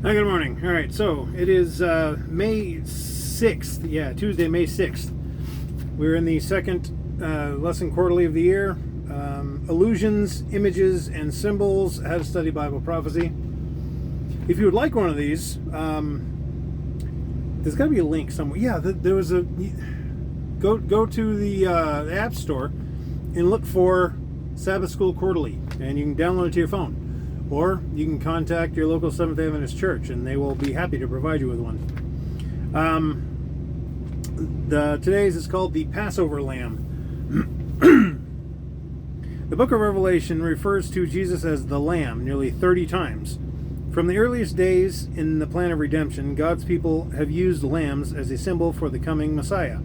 Hi, good morning. All right, so it is May 6th. Yeah, Tuesday, May 6th. We're in the second lesson quarterly of the year. Illusions, Images, and Symbols, How to Study Bible Prophecy. If you would like one of these, there's got to be a link somewhere. Yeah, there was a... Go to the App Store and look for Sabbath School Quarterly, and you can download it to your phone. Or you can contact your local Seventh-day Adventist church, and they will be happy to provide you with one. Today's is called the Passover Lamb. The book of Revelation refers to Jesus as the Lamb nearly 30 times. From the earliest days in the plan of redemption, God's people have used lambs as a symbol for the coming Messiah.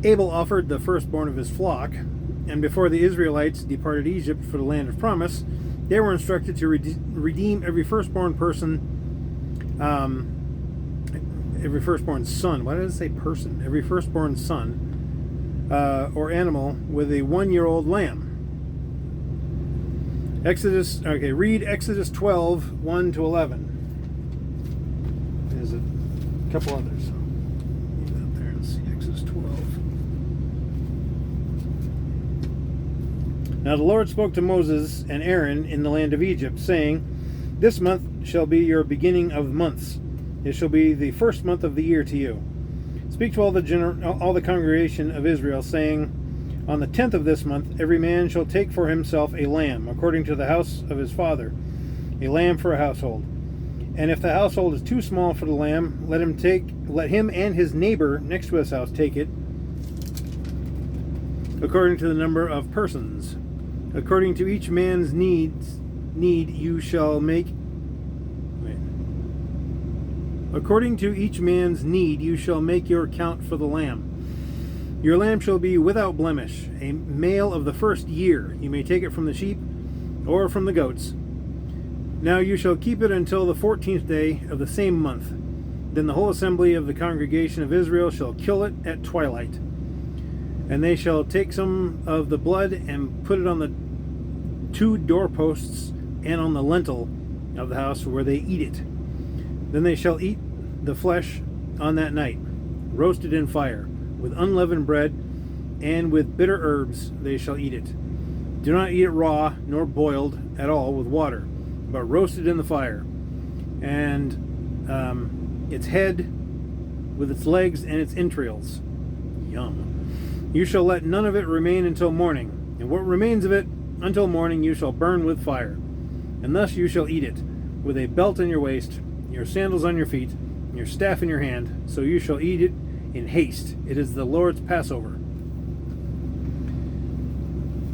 Abel offered the firstborn of his flock, and before the Israelites departed Egypt for the land of promise, they were instructed to redeem every firstborn person, every firstborn son. Why did it say person? Every firstborn son or animal with a 1-year-old lamb. Read Exodus 12, 1 to 11. There's a couple others. So leave that there and see Exodus 12. Now the Lord spoke to Moses and Aaron in the land of Egypt, saying, "This month shall be your beginning of months. It shall be the first month of the year to you. Speak to all the congregation of Israel, saying, On the 10th of this month every man shall take for himself a lamb, according to the house of his father, a lamb for a household. And if the household is too small for the lamb, let him and his neighbor next to his house take it, according to the number of persons. According to each man's need you shall make your count for the lamb. Your lamb shall be without blemish, a male of the first year. You may take it from the sheep or from the goats. Now you shall keep it until the 14th day of the same month. Then the whole assembly of the congregation of Israel shall kill it at twilight. And they shall take some of the blood and put it on the 2 doorposts and on the lintel of the house where they eat it. Then they shall eat the flesh on that night, roasted in fire, with unleavened bread, and with bitter herbs they shall eat it. Do not eat it raw, nor boiled at all with water, but roasted in the fire. And its head with its legs and its entrails. Yum. You shall let none of it remain until morning, and what remains of it until morning you shall burn with fire. And thus you shall eat it, with a belt on your waist, your sandals on your feet, and your staff in your hand, so you shall eat it in haste. It is the Lord's Passover.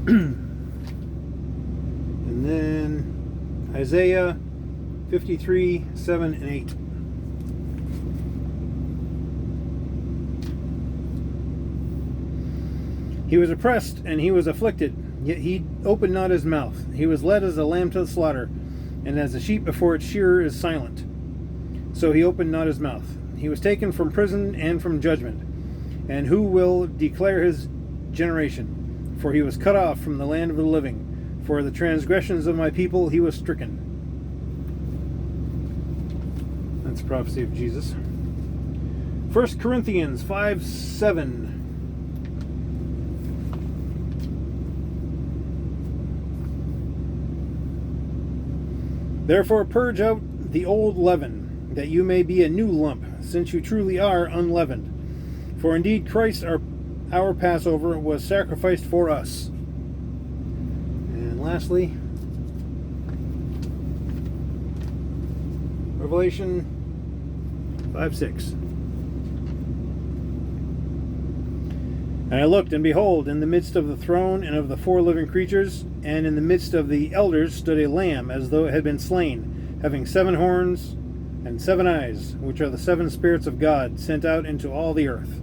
And then Isaiah 53, 7 and 8. He was oppressed and he was afflicted, yet he opened not his mouth. He was led as a lamb to the slaughter, and as a sheep before its shearer is silent, so he opened not his mouth. He was taken from prison and from judgment. And who will declare his generation? For he was cut off from the land of the living. For the transgressions of my people he was stricken. That's a prophecy of Jesus. 1 Corinthians 5, 7. Therefore purge out the old leaven, that you may be a new lump, since you truly are unleavened. For indeed Christ our Passover was sacrificed for us. And lastly, Revelation 5:6. And I looked, and behold, in the midst of the throne and of the 4 living creatures, and in the midst of the elders stood a lamb, as though it had been slain, having 7 horns and 7 eyes, which are the 7 spirits of God, sent out into all the earth.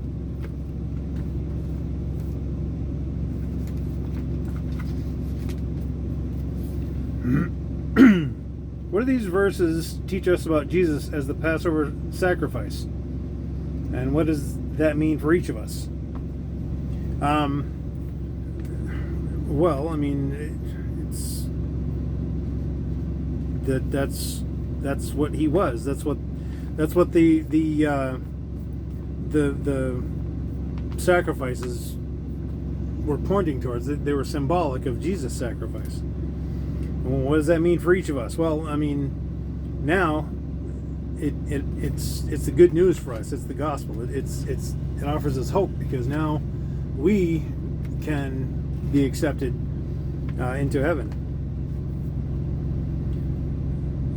What do these verses teach us about Jesus as the Passover sacrifice? And what does that mean for each of us? Well, I mean, that's that's what he was. That's what the sacrifices were pointing towards. They were symbolic of Jesus' sacrifice. Well, what does that mean for each of us? Well, I mean, now it's the good news for us. It's the gospel. It offers us hope, because now we can be accepted into heaven.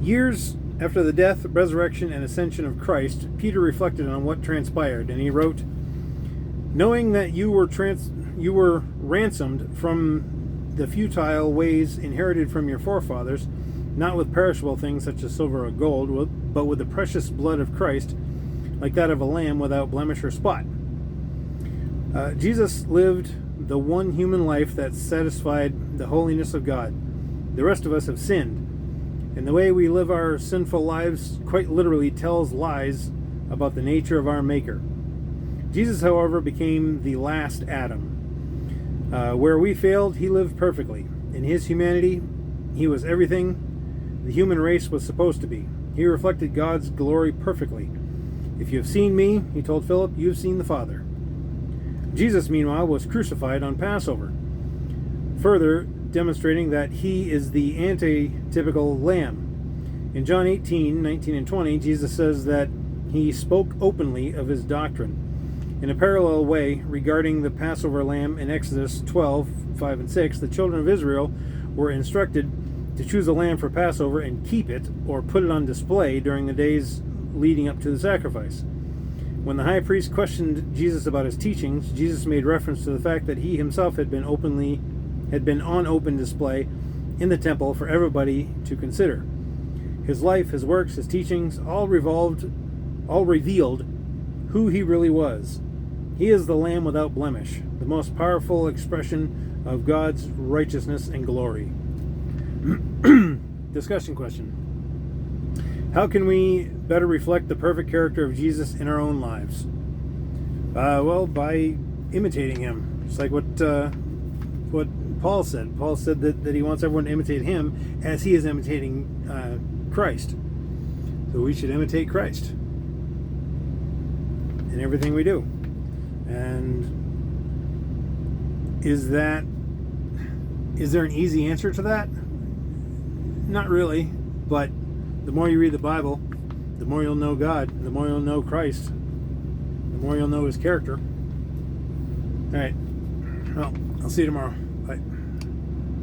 Years after the death, resurrection, and ascension of Christ, Peter reflected on what transpired, and he wrote, "Knowing that you were ransomed from the futile ways inherited from your forefathers, not with perishable things such as silver or gold, but with the precious blood of Christ, like that of a lamb without blemish or spot." Jesus lived the one human life that satisfied the holiness of God. The rest of us have sinned, and the way we live our sinful lives quite literally tells lies about the nature of our Maker. Jesus, however, became the last Adam. Where we failed, he lived perfectly. In his humanity, he was everything the human race was supposed to be. He reflected God's glory perfectly. "If you have seen me," he told Philip, "you have seen the Father." Jesus, meanwhile, was crucified on Passover, further demonstrating that he is the anti-typical lamb. In John 18:19 and 20, Jesus says that he spoke openly of his doctrine. In a parallel way, regarding the Passover Lamb in Exodus 12:5 and 6, the children of Israel were instructed to choose a lamb for Passover and keep it, or put it on display during the days leading up to the sacrifice. When the high priest questioned Jesus about his teachings, Jesus made reference to the fact that he himself had been on open display in the temple for everybody to consider. His life, his works, his teachings all revealed who he really was. He is the Lamb without blemish, the most powerful expression of God's righteousness and glory. Discussion question: how can we better reflect the perfect character of Jesus in our own lives? Well, by imitating him. It's like what Paul said. Paul said that he wants everyone to imitate him as he is imitating Christ. So we should imitate Christ in everything we do. And is there an easy answer to that? Not really, but the more you read the Bible, the more you'll know God, the more you'll know Christ, the more you'll know his character. All right. Well, I'll see you tomorrow.